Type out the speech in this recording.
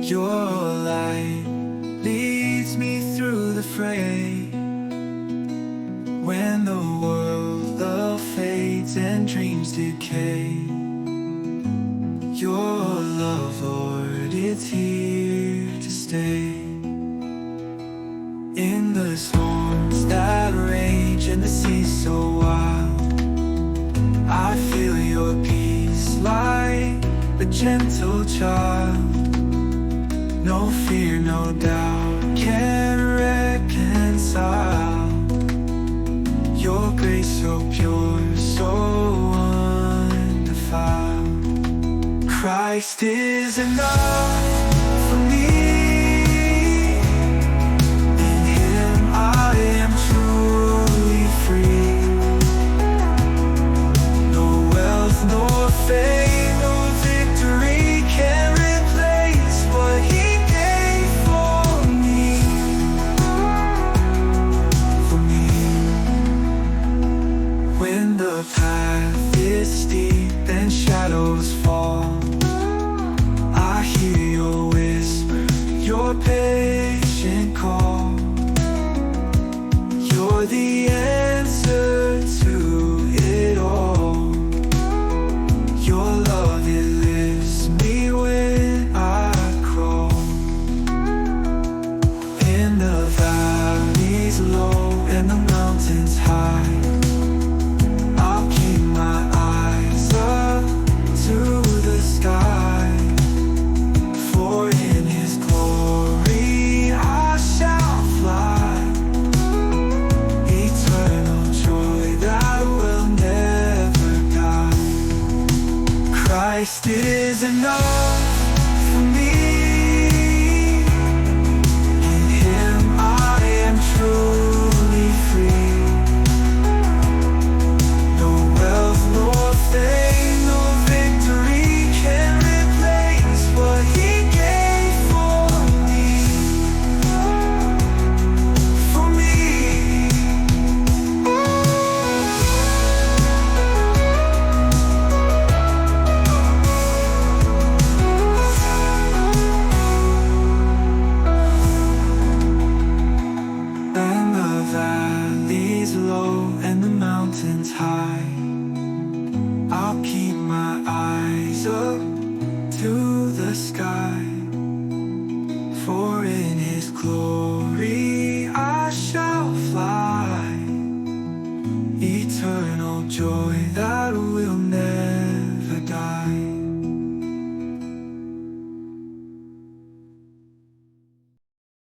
Your light leads me through the fray. When the world fades and dreams decay, your love, Lord, it's here to stay. In the storms that rage and the seas so wild, I feel your peace like a gentle child. No fear, no doubt can reconcile. Your grace so pure, so undefiled. Christ is enough for me. In Him I am truly free. No wealth nor fame, no victory can replace what He gave for me. For me. When the path is steep and shadows fall, I hear your whisper, your patient call. You're the answer to it all. Your love, it lifts me when I crawl. In the valleys low and the mountains high, I'll keep my eyes up to the sky. For in His glory I shall fly. Eternal joy that will never die. Christ is enough for me. In Him I am truly free. No wealth nor fame, no victory can replace what He gave for me. For me. And the valleys low and the mountains high, I'll keep my eyes up to the sky. For in His glory I shall fly. Eternal joy that will